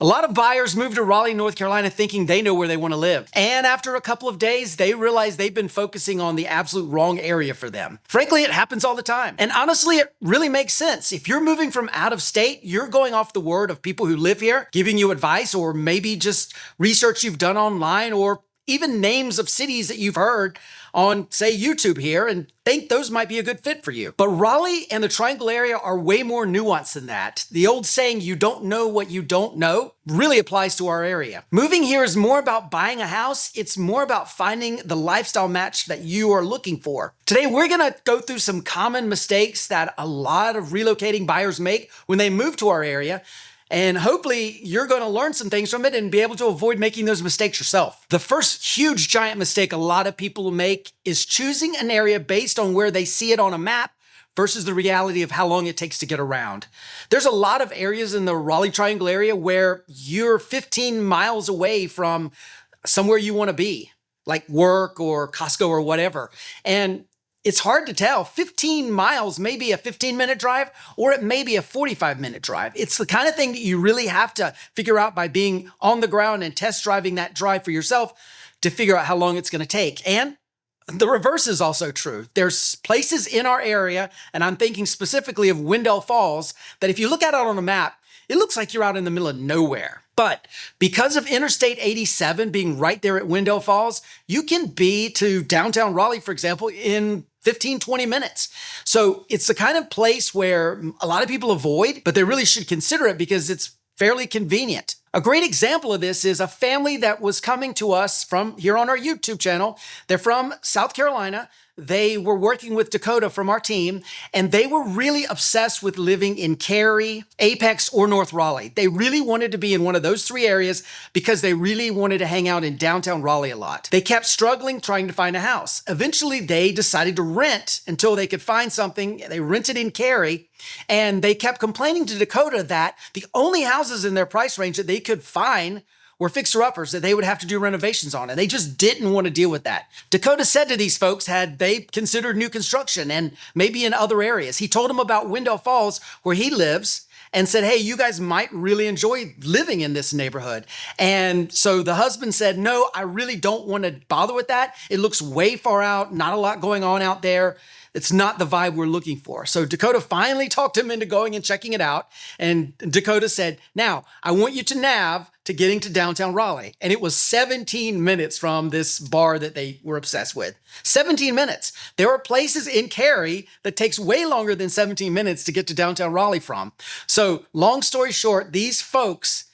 A lot of buyers move to Raleigh, North Carolina thinking they know where they want to live. And after a couple of days, they realize they've been focusing on the absolute wrong area for them. Frankly, it happens all the time. And honestly, it really makes sense. If you're moving from out of state, you're going off the word of people who live here, giving you advice, or maybe just research you've done online, or even names of cities that you've heard on, say, YouTube here, and think those might be a good fit for you. But Raleigh and the Triangle area are way more nuanced than that. The old saying, you don't know what you don't know, really applies to our area. Moving here is more about buying a house. It's more about finding the lifestyle match that you are looking for. Today, we're gonna go through some common mistakes that a lot of relocating buyers make when they move to our area. And hopefully you're going to learn some things from it and be able to avoid making those mistakes yourself. The first huge giant mistake a lot of people make is choosing an area based on where they see it on a map versus the reality of how long it takes to get around. There's a lot of areas in the Raleigh Triangle area where you're 15 miles away from somewhere you want to be, like work or Costco or whatever. And it's hard to tell. 15 miles may be a 15-minute drive, or it may be a 45-minute drive. It's the kind of thing that you really have to figure out by being on the ground and test driving that drive for yourself to figure out how long it's going to take. And the reverse is also true. There's places in our area, and I'm thinking specifically of Wendell Falls, that if you look at it on a map, it looks like you're out in the middle of nowhere. But because of Interstate 87 being right there at Wendell Falls, you can be to downtown Raleigh, for example, in 15, 20 minutes. So it's the kind of place where a lot of people avoid, but they really should consider it because it's fairly convenient. A great example of this is a family that was coming to us from here on our YouTube channel. They're from South Carolina. They were working with Dakota from our team, and they were really obsessed with living in Cary, Apex, or North Raleigh. They really wanted to be in one of those three areas because they really wanted to hang out in downtown Raleigh a lot. They kept struggling trying to find a house. Eventually, they decided to rent until they could find something. They rented in Cary, and they kept complaining to Dakota that the only houses in their price range that they could find were fixer-uppers that they would have to do renovations on, and they just didn't want to deal with that. Dakota said to these folks, had they considered new construction and maybe in other areas. He told them about Wendell Falls, where he lives, and said, hey, you guys might really enjoy living in this neighborhood. And so the husband said, no, I really don't want to bother with that. It looks way far out, not a lot going on out there. It's not the vibe we're looking for. So Dakota finally talked him into going and checking it out. And Dakota said, now, I want you to nav to getting to downtown Raleigh. And it was 17 minutes from this bar that they were obsessed with. 17 minutes. There are places in Cary that takes way longer than 17 minutes to get to downtown Raleigh from. So long story short, these folks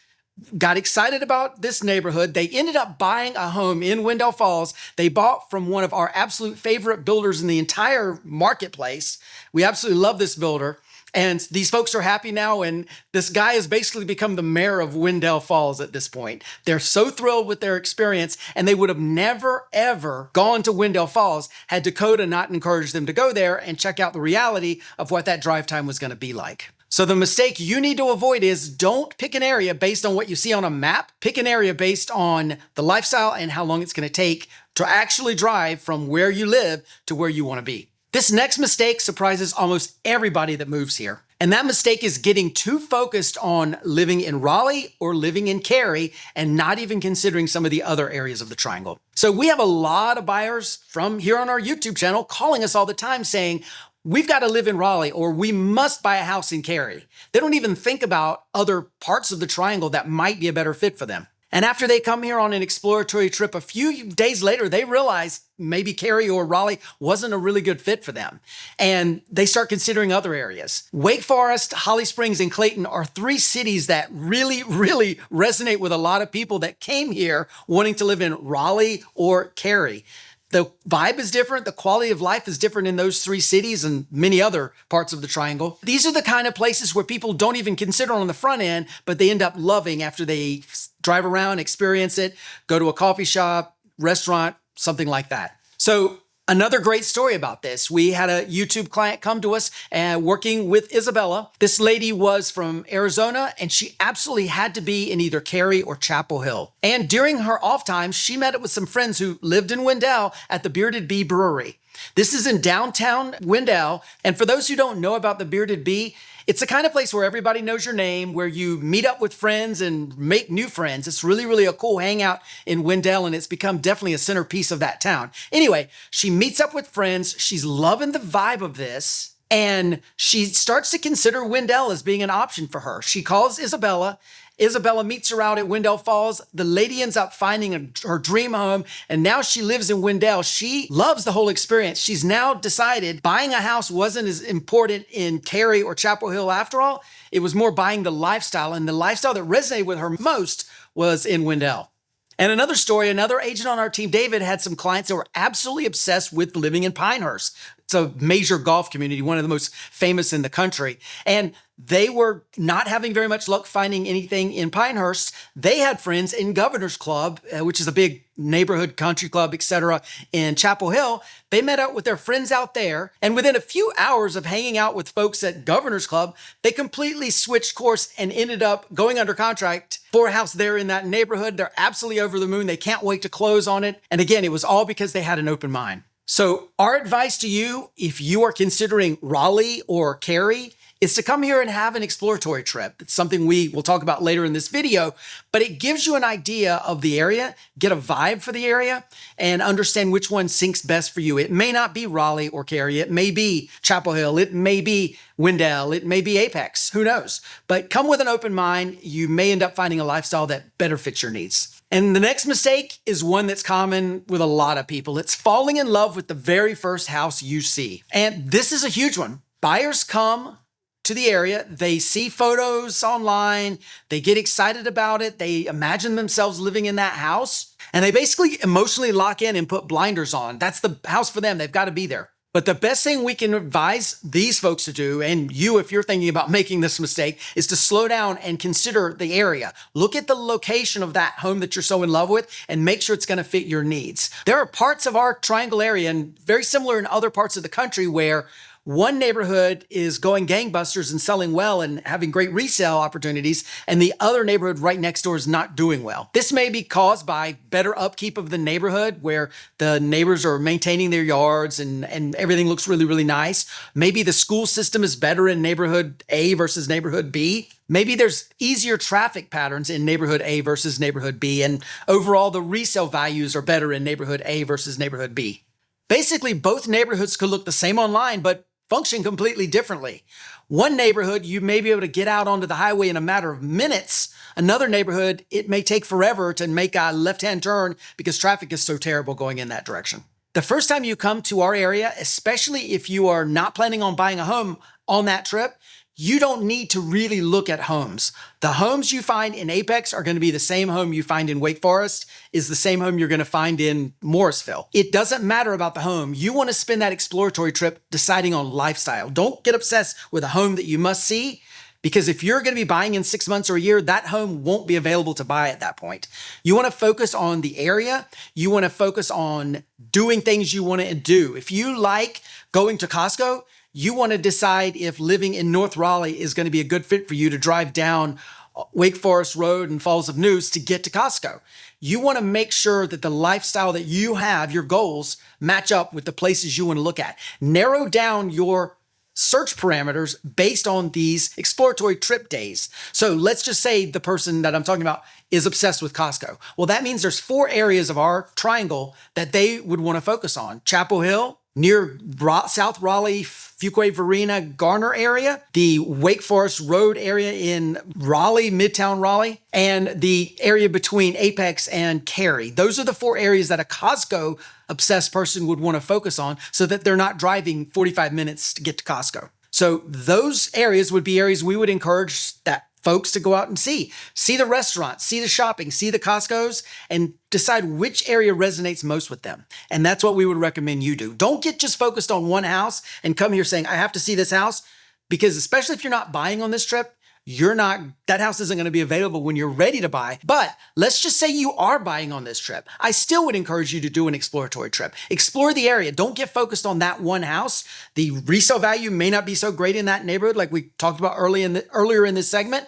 got excited about this neighborhood. They ended up buying a home in Wendell Falls. They bought from one of our absolute favorite builders in the entire marketplace. We absolutely love this builder. And these folks are happy now, and this guy has basically become the mayor of Wendell Falls at this point. They're so thrilled with their experience, and they would have never, ever gone to Wendell Falls had Dakota not encouraged them to go there and check out the reality of what that drive time was going to be like. So the mistake you need to avoid is don't pick an area based on what you see on a map. Pick an area based on the lifestyle and how long it's going to take to actually drive from where you live to where you want to be. This next mistake surprises almost everybody that moves here. And that mistake is getting too focused on living in Raleigh or living in Cary and not even considering some of the other areas of the triangle. So we have a lot of buyers from here on our YouTube channel calling us all the time saying, we've got to live in Raleigh or we must buy a house in Cary. They don't even think about other parts of the triangle that might be a better fit for them. And after they come here on an exploratory trip, a few days later, they realize maybe Cary or Raleigh wasn't a really good fit for them. And they start considering other areas. Wake Forest, Holly Springs, and Clayton are three cities that really, really resonate with a lot of people that came here wanting to live in Raleigh or Cary. The vibe is different. The quality of life is different in those three cities and many other parts of the triangle. These are the kind of places where people don't even consider on the front end, but they end up loving after they drive around, experience it, go to a coffee shop, restaurant, something like that. So another great story about this. We had a YouTube client come to us working with Isabella. This lady was from Arizona, and she absolutely had to be in either Cary or Chapel Hill. And during her off time, she met up with some friends who lived in Wendell at the Bearded Bee Brewery. This is in downtown Wendell. And for those who don't know about the Bearded Bee, It's the kind of place where everybody knows your name, where you meet up with friends and make new friends. It's really, really a cool hangout in Wendell, and it's become definitely a centerpiece of that town. Anyway, she meets up with friends. She's loving the vibe of this, and she starts to consider Wendell as being an option for her. She calls Isabella. Isabella meets her out at Wendell Falls. The lady ends up finding her dream home, and now she lives in Wendell. She loves the whole experience. She's now decided buying a house wasn't as important in Cary or Chapel Hill after all. It was more buying the lifestyle, and the lifestyle that resonated with her most was in Wendell. And another story, another agent on our team, David, had some clients that were absolutely obsessed with living in Pinehurst. It's a major golf community, one of the most famous in the country. And they were not having very much luck finding anything in Pinehurst. They had friends in Governor's Club, which is a big neighborhood country club, etc., in Chapel Hill. They met up with their friends out there, and within a few hours of hanging out with folks at Governor's Club, they completely switched course and ended up going under contract for a house there in that neighborhood. They're absolutely over the moon. They can't wait to close on it. And again, it was all because they had an open mind. So our advice to you, if you are considering Raleigh or Cary, is to come here and have an exploratory trip. It's something we will talk about later in this video, but it gives you an idea of the area, get a vibe for the area, and understand which one syncs best for you. It may not be Raleigh or Cary. It may be Chapel Hill. It may be Wendell. It may be Apex. Who knows? But come with an open mind. You may end up finding a lifestyle that better fits your needs. And the next mistake is one that's common with a lot of people. It's falling in love with the very first house you see. And this is a huge one. Buyers come to the area, they see photos online, they get excited about it, they imagine themselves living in that house, and they basically emotionally lock in and put blinders on. That's the house for them. They've got to be there. But the best thing we can advise these folks to do, and you, if you're thinking about making this mistake, is to slow down and consider the area. Look at the location of that home that you're so in love with and make sure it's going to fit your needs. There are parts of our triangle area, and very similar in other parts of the country, where one neighborhood is going gangbusters and selling well and having great resale opportunities, and the other neighborhood right next door is not doing well. This may be caused by better upkeep of the neighborhood, where the neighbors are maintaining their yards and everything looks really, really nice. Maybe the school system is better in neighborhood A versus neighborhood B. Maybe there's easier traffic patterns in neighborhood A versus neighborhood B, and overall the resale values are better in neighborhood A versus neighborhood B. Basically, both neighborhoods could look the same online, but function completely differently. One neighborhood, you may be able to get out onto the highway in a matter of minutes. Another neighborhood, it may take forever to make a left-hand turn because traffic is so terrible going in that direction. The first time you come to our area, especially if you are not planning on buying a home on that trip, you don't need to really look at homes. The homes you find in Apex are going to be the same home you find in Wake Forest, is the same home you're going to find in Morrisville. It doesn't matter about the home. You want to spend that exploratory trip deciding on lifestyle. Don't get obsessed with a home that you must see, because if you're going to be buying in 6 months or a year, that home won't be available to buy at that point. You want to focus on the area. You want to focus on doing things you want to do. If you like going to Costco, you want to decide if living in North Raleigh is going to be a good fit for you to drive down Wake Forest Road and Falls of Neuse to get to Costco. You want to make sure that the lifestyle that you have, your goals, match up with the places you want to look at. Narrow down your search parameters based on these exploratory trip days. So let's just say the person that I'm talking about is obsessed with Costco. Well, that means there's 4 areas of our triangle that they would want to focus on. Chapel Hill, near South Raleigh, Fuquay, Varina, Garner area, the Wake Forest Road area in Raleigh, Midtown Raleigh, and the area between Apex and Cary. Those are the 4 areas that a Costco obsessed person would want to focus on so that they're not driving 45 minutes to get to Costco. So those areas would be areas we would encourage that folks to go out and see. See the restaurants, see the shopping, see the Costcos, and decide which area resonates most with them. And that's what we would recommend you do. Don't get just focused on one house and come here saying, I have to see this house, because especially if you're not buying on this trip, that house isn't going to be available when you're ready to buy. But let's just say you are buying on this trip. I still would encourage you to do an exploratory trip. Explore the area. Don't get focused on that one house. The resale value may not be so great in that neighborhood, like we talked about earlier in this segment,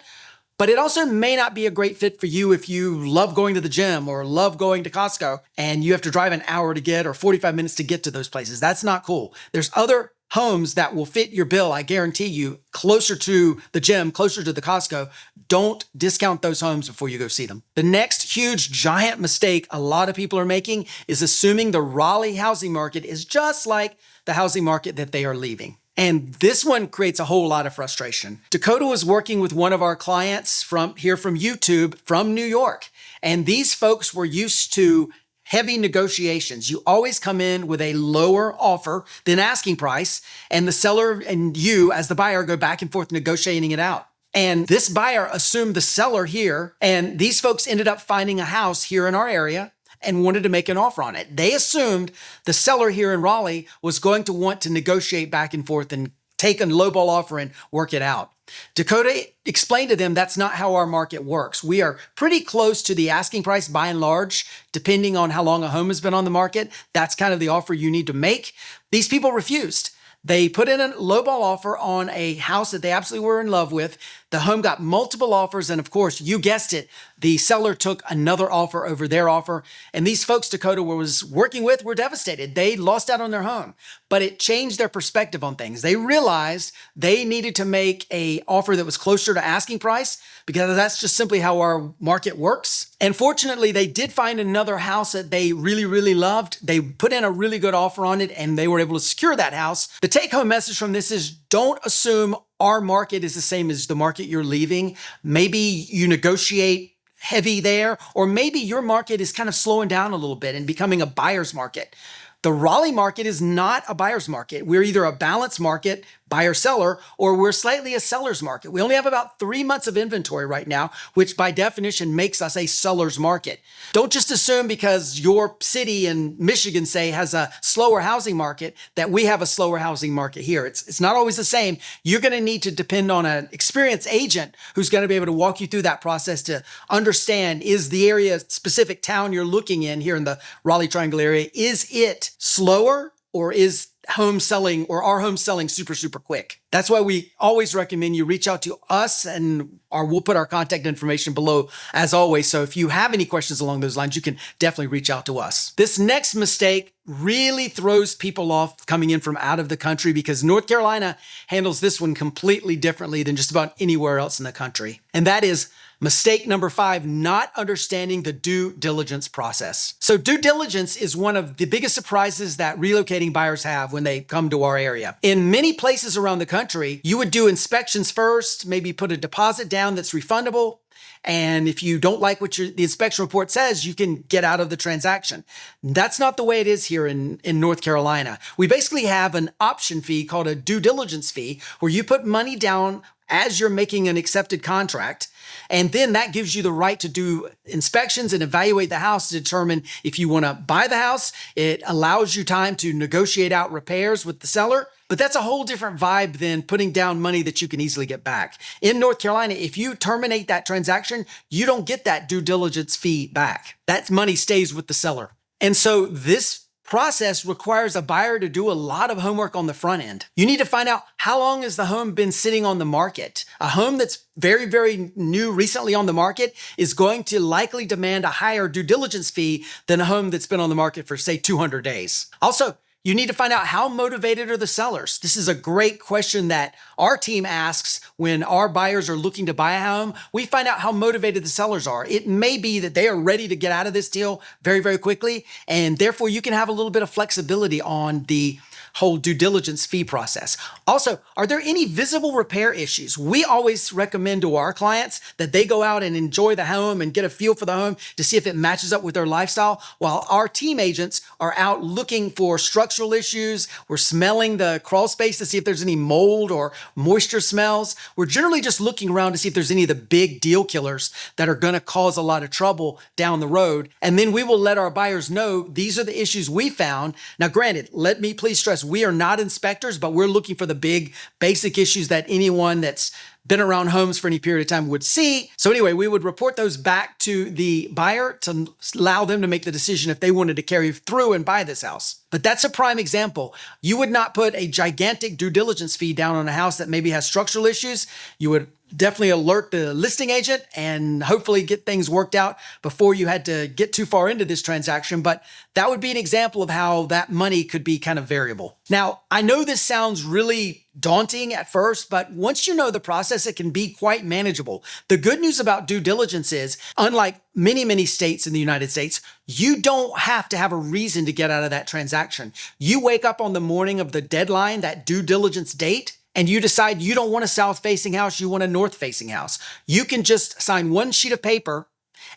but it also may not be a great fit for you if you love going to the gym or love going to Costco and you have to drive an hour to get or 45 minutes to get to those places. That's not cool. There's other homes that will fit your bill, I guarantee you, closer to the gym, closer to the Costco. Don't discount those homes before you go see them. The next huge giant mistake a lot of people are making is assuming the Raleigh housing market is just like the housing market that they are leaving. And this one creates a whole lot of frustration. Dakota was working with one of our clients from YouTube from New York. And these folks were used to heavy negotiations. You always come in with a lower offer than asking price, and the seller and you as the buyer go back and forth negotiating it out. And this buyer assumed the seller here, and these folks ended up finding a house here in our area and wanted to make an offer on it. They assumed the seller here in Raleigh was going to want to negotiate back and forth and take a lowball offer and work it out. Dakota explained to them that's not how our market works. We are pretty close to the asking price by and large, depending on how long a home has been on the market. That's kind of the offer you need to make. These people refused. They put in a lowball offer on a house that they absolutely were in love with. The home got multiple offers. And of course, you guessed it, the seller took another offer over their offer. And these folks Dakota was working with were devastated. They lost out on their home, but it changed their perspective on things. They realized they needed to make an offer that was closer to asking price because that's just simply how our market works. And fortunately, they did find another house that they really, really loved. They put in a really good offer on it and they were able to secure that house. The take-home message from this is don't assume our market is the same as the market you're leaving. Maybe you negotiate heavy there, or maybe your market is kind of slowing down a little bit and becoming a buyer's market. The Raleigh market is not a buyer's market. We're either a balanced market, buyer-seller, or we're slightly a seller's market. We only have about 3 months of inventory right now, which by definition makes us a seller's market. Don't just assume because your city in Michigan, say, has a slower housing market that we have a slower housing market here. It's not always the same. You're going to need to depend on an experienced agent who's going to be able to walk you through that process to understand, is the area, specific town you're looking in here in the Raleigh Triangle area, is it slower, or is home selling or our home selling super, super quick? That's why we always recommend you reach out to us, and we'll put our contact information below as always. So if you have any questions along those lines, you can definitely reach out to us. This next mistake really throws people off coming in from out of the country because North Carolina handles this one completely differently than just about anywhere else in the country. And that is mistake number 5, not understanding the due diligence process. So due diligence is one of the biggest surprises that relocating buyers have when they come to our area. In many places around the country, you would do inspections first, maybe put a deposit down that's refundable. And if you don't like what the inspection report says, you can get out of the transaction. That's not the way it is here in North Carolina. We basically have an option fee called a due diligence fee, where you put money down as you're making an accepted contract. And then that gives you the right to do inspections and evaluate the house to determine if you want to buy the house. It allows you time to negotiate out repairs with the seller. But that's a whole different vibe than putting down money that you can easily get back. In North Carolina, if you terminate that transaction, you don't get that due diligence fee back. That money stays with the seller. And so this process requires a buyer to do a lot of homework on the front end. You need to find out, how long has the home been sitting on the market? A home that's very, very new, recently on the market, is going to likely demand a higher due diligence fee than a home that's been on the market for, say, 200 days. Also, you need to find out, how motivated are the sellers? This is a great question that our team asks when our buyers are looking to buy a home. We find out how motivated the sellers are. It may be that they are ready to get out of this deal very, very quickly, and therefore you can have a little bit of flexibility on the whole due diligence fee process. Also, are there any visible repair issues? We always recommend to our clients that they go out and enjoy the home and get a feel for the home to see if it matches up with their lifestyle, while our team agents are out looking for structural issues. We're smelling the crawl space to see if there's any mold or moisture smells. We're generally just looking around to see if there's any of the big deal killers that are going to cause a lot of trouble down the road. And then we will let our buyers know these are the issues we found. Now, granted, let me please stress, we are not inspectors, but we're looking for the big basic issues that anyone that's been around homes for any period of time would see. So anyway, we would report those back to the buyer to allow them to make the decision if they wanted to carry through and buy this house. But that's a prime example. You would not put a gigantic due diligence fee down on a house that maybe has structural issues. You would definitely alert the listing agent and hopefully get things worked out before you had to get too far into this transaction. But that would be an example of how that money could be kind of variable. Now, I know this sounds really daunting at first, but once you know the process, it can be quite manageable. The good news about due diligence is, unlike many states in the United States, you don't have to have a reason to get out of that transaction. You wake up on the morning of the deadline, that due diligence date, and you decide you don't want a south-facing house, you want a north-facing house. You can just sign one sheet of paper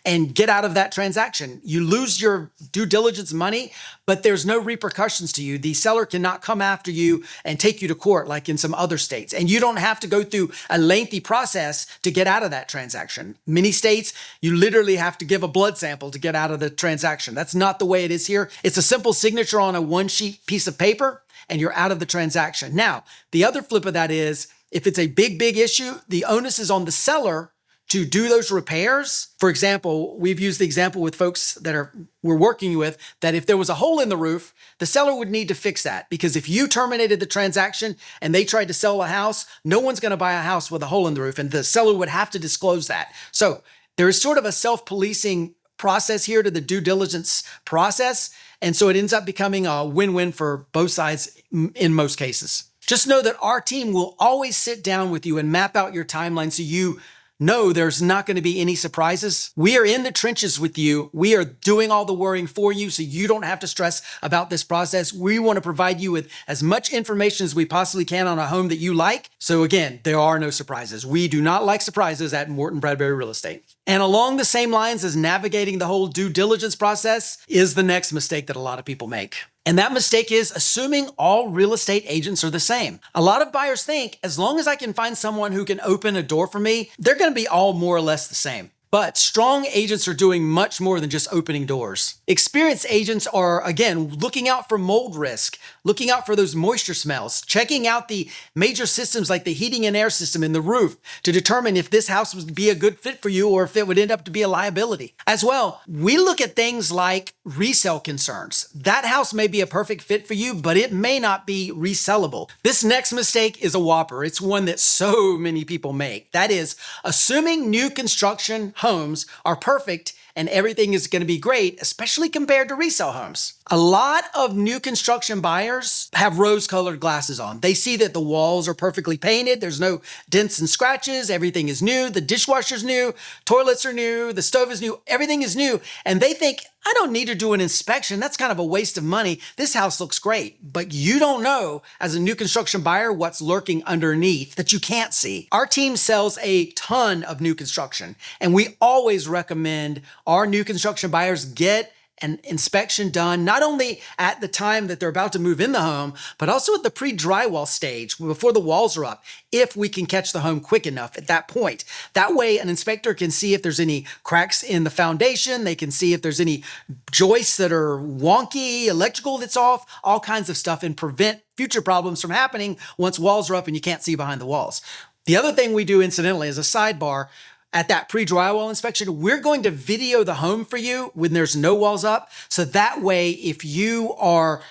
and get out of that transaction. You lose your due diligence money, but there's no repercussions to you. The seller cannot come after you and take you to court like in some other states. And you don't have to go through a lengthy process to get out of that transaction. Many states, you literally have to give a blood sample to get out of the transaction. That's not the way it is here. It's a simple signature on a one-sheet piece of paper, and you're out of the transaction. Now, the other flip of that is, if it's a big issue, the onus is on the seller to do those repairs. For example, we've used the example with folks that we're working with, that if there was a hole in the roof, the seller would need to fix that, because if you terminated the transaction and they tried to sell a house, no one's going to buy a house with a hole in the roof, and the seller would have to disclose that. So there is sort of a self-policing process here to the due diligence process. And so it ends up becoming a win-win for both sides in most cases. Just know that our team will always sit down with you and map out your timeline so you know there's not going to be any surprises. We are in the trenches with you. We are doing all the worrying for you so you don't have to stress about this process. We want to provide you with as much information as we possibly can on a home that you like. So again, there are no surprises. We do not like surprises at Morton Bradbury Real Estate. And along the same lines as navigating the whole due diligence process is the next mistake that a lot of people make. And that mistake is assuming all real estate agents are the same. A lot of buyers think, as long as I can find someone who can open a door for me, they're going to be all more or less the same. But strong agents are doing much more than just opening doors. Experienced agents are, again, looking out for mold risk, looking out for those moisture smells, checking out the major systems like the heating and air system in the roof to determine if this house would be a good fit for you or if it would end up to be a liability. As well, we look at things like resale concerns. That house may be a perfect fit for you, but it may not be resellable. This next mistake is a whopper. It's one that so many people make. That is, assuming new construction homes are perfect and everything is going to be great, especially compared to resale homes. A lot of new construction buyers have rose-colored glasses on. They see that the walls are perfectly painted, there's no dents and scratches, everything is new, the dishwasher's new, toilets are new, the stove is new, everything is new, and they think, I don't need to do an inspection. That's kind of a waste of money. This house looks great. But you don't know, as a new construction buyer, what's lurking underneath that you can't see. Our team sells a ton of new construction, and we always recommend our new construction buyers get an inspection done, not only at the time that they're about to move in the home, but also at the pre-drywall stage before the walls are up, if we can catch the home quick enough at that point. That way, an inspector can see if there's any cracks in the foundation. They can see if there's any joists that are wonky, electrical that's off, all kinds of stuff, and prevent future problems from happening once walls are up and you can't see behind the walls. The other thing we do, incidentally, as a sidebar, at that pre-drywall inspection, we're going to video the home for you when there's no walls up. So that way, if you are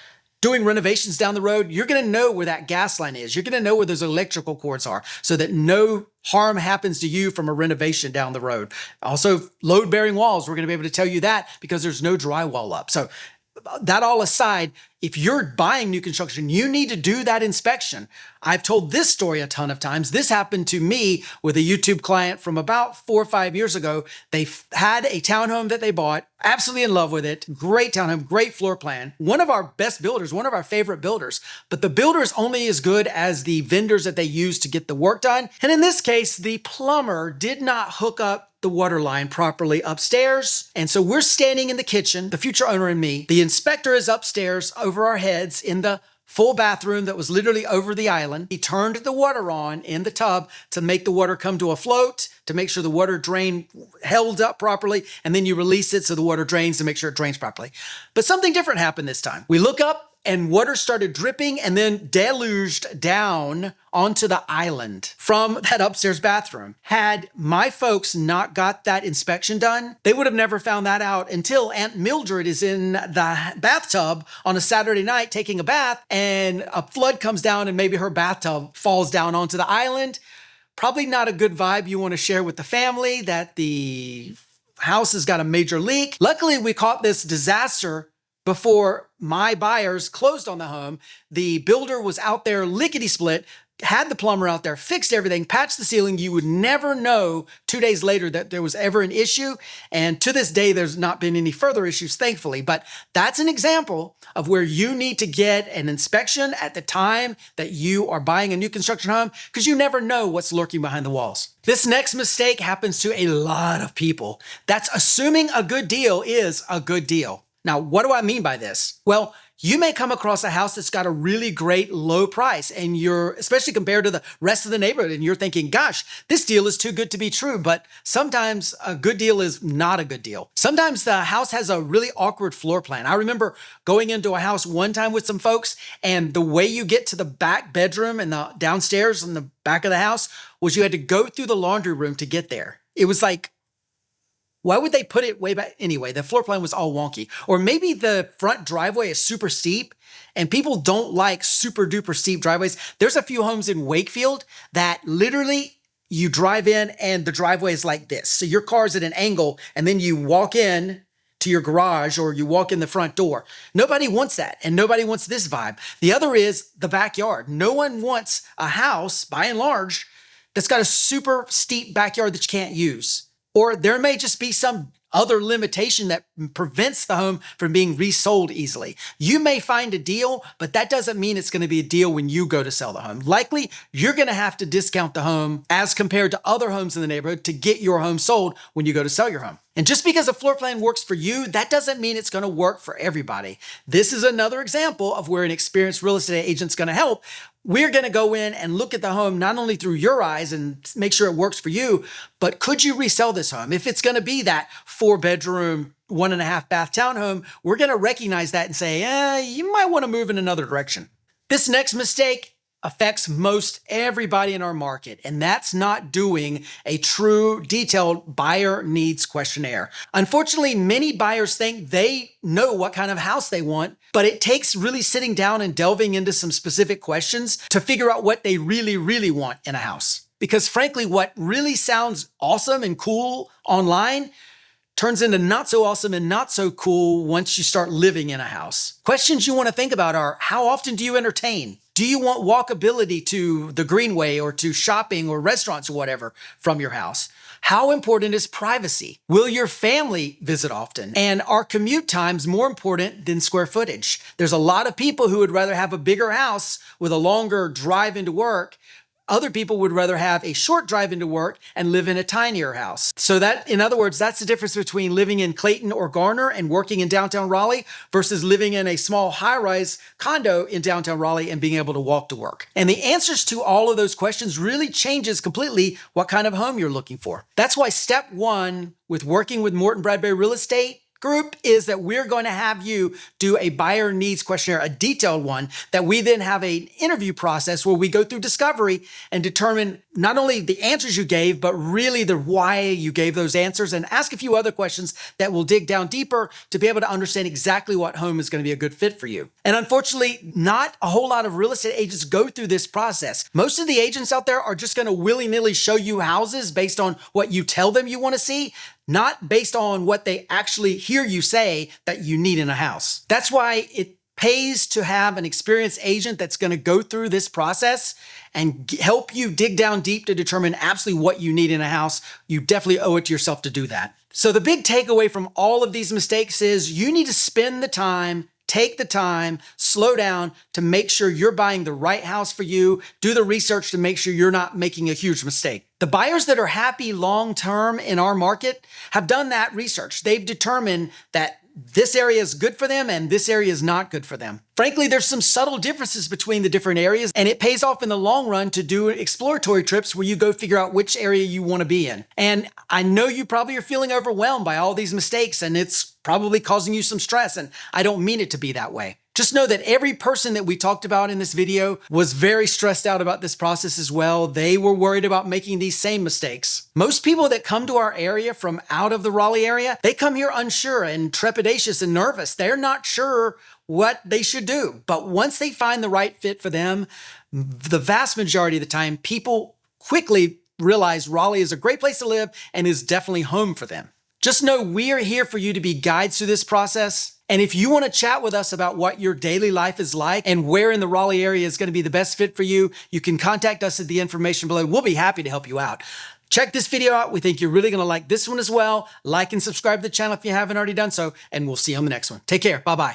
doing renovations down the road, you're going to know where that gas line is. You're going to know where those electrical cords are so that no harm happens to you from a renovation down the road. Also, load-bearing walls, we're going to be able to tell you that because there's no drywall up. So that all aside, if you're buying new construction, you need to do that inspection. I've told this story a ton of times. This happened to me with a YouTube client from about 4 or 5 years ago. They had a townhome that they bought, absolutely in love with it. Great townhome, great floor plan. One of our best builders, one of our favorite builders, but the builder is only as good as the vendors that they use to get the work done. And in this case, the plumber did not hook up the water line properly upstairs. And so we're standing in the kitchen, the future owner and me. The inspector is upstairs over our heads in the full bathroom that was literally over the island. He turned the water on in the tub to make the water come to a float, to make sure the water drain held up properly, and then you release it so the water drains to make sure it drains properly. But something different happened this time. We look up and water started dripping and then deluged down onto the island from that upstairs bathroom. Had my folks not got that inspection done, they would have never found that out until Aunt Mildred is in the bathtub on a Saturday night taking a bath, and a flood comes down and maybe her bathtub falls down onto the island. Probably not a good vibe you want to share with the family, that the house has got a major leak. Luckily, we caught this disaster before my buyers closed on the home. The builder was out there lickety-split, had the plumber out there, fixed everything, patched the ceiling. You would never know 2 days later that there was ever an issue. And to this day, there's not been any further issues, thankfully. But that's an example of where you need to get an inspection at the time that you are buying a new construction home, because you never know what's lurking behind the walls. This next mistake happens to a lot of people. That's assuming a good deal is a good deal. Now, what do I mean by this? Well, you may come across a house that's got a really great low price, and you're, especially compared to the rest of the neighborhood, and you're thinking, gosh, this deal is too good to be true. But sometimes a good deal is not a good deal. Sometimes the house has a really awkward floor plan. I remember going into a house one time with some folks, and the way you get to the back bedroom and the downstairs in the back of the house was you had to go through the laundry room to get there. It was like, why would they put it way back? Anyway, the floor plan was all wonky. Or maybe the front driveway is super steep, and people don't like super duper steep driveways. There's a few homes in Wakefield that literally you drive in and the driveway is like this. So your car's at an angle, and then you walk in to your garage or you walk in the front door. Nobody wants that, and nobody wants this vibe. The other is the backyard. No one wants a house, by and large, that's got a super steep backyard that you can't use. Or there may just be some other limitation that prevents the home from being resold easily. You may find a deal, but that doesn't mean it's going to be a deal when you go to sell the home. Likely, you're going to have to discount the home as compared to other homes in the neighborhood to get your home sold when you go to sell your home. And just because a floor plan works for you, that doesn't mean it's going to work for everybody. This is another example of where an experienced real estate agent's going to help. We're going to go in and look at the home not only through your eyes and make sure it works for you, but could you resell this home? If it's going to be that 4-bedroom, 1.5 bath townhome, we're going to recognize that and say, you might want to move in another direction. This next mistake affects most everybody in our market, and that's not doing a true detailed buyer needs questionnaire. Unfortunately, many buyers think they know what kind of house they want, but it takes really sitting down and delving into some specific questions to figure out what they really, really want in a house. Because frankly, what really sounds awesome and cool online turns into not so awesome and not so cool once you start living in a house. Questions you want to think about are, how often do you entertain? Do you want walkability to the greenway or to shopping or restaurants or whatever from your house? How important is privacy? Will your family visit often? And are commute times more important than square footage? There's a lot of people who would rather have a bigger house with a longer drive into work. Other people would rather have a short drive into work and live in a tinier house. So that, in other words, that's the difference between living in Clayton or Garner and working in downtown Raleigh versus living in a small high-rise condo in downtown Raleigh and being able to walk to work. And the answers to all of those questions really changes completely what kind of home you're looking for. That's why step one with working with Morton Bradbury Real Estate Group is that we're going to have you do a buyer needs questionnaire, a detailed one, that we then have an interview process where we go through discovery and determine not only the answers you gave, but really the why you gave those answers, and ask a few other questions that will dig down deeper to be able to understand exactly what home is going to be a good fit for you. And unfortunately, not a whole lot of real estate agents go through this process. Most of the agents out there are just going to willy-nilly show you houses based on what you tell them you want to see, not based on what they actually hear you say that you need in a house. That's why it pays to have an experienced agent that's going to go through this process and help you dig down deep to determine absolutely what you need in a house. You definitely owe it to yourself to do that. So the big takeaway from all of these mistakes is you need to spend the time, take the time, slow down to make sure you're buying the right house for you. Do the research to make sure you're not making a huge mistake. The buyers that are happy long-term in our market have done that research. They've determined that this area is good for them and this area is not good for them. Frankly, there's some subtle differences between the different areas, and it pays off in the long run to do exploratory trips where you go figure out which area you want to be in. And I know you probably are feeling overwhelmed by all these mistakes, and it's probably causing you some stress, and I don't mean it to be that way. Just know that every person that we talked about in this video was very stressed out about this process as well. They were worried about making these same mistakes. Most people that come to our area from out of the Raleigh area, they come here unsure and trepidatious and nervous. They're not sure what they should do. But once they find the right fit for them, the vast majority of the time, people quickly realize Raleigh is a great place to live and is definitely home for them. Just know we are here for you to be guides through this process. And if you want to chat with us about what your daily life is like and where in the Raleigh area is going to be the best fit for you, you can contact us at the information below. We'll be happy to help you out. Check this video out. We think you're really going to like this one as well. Like and subscribe to the channel if you haven't already done so, and we'll see you on the next one. Take care. Bye-bye.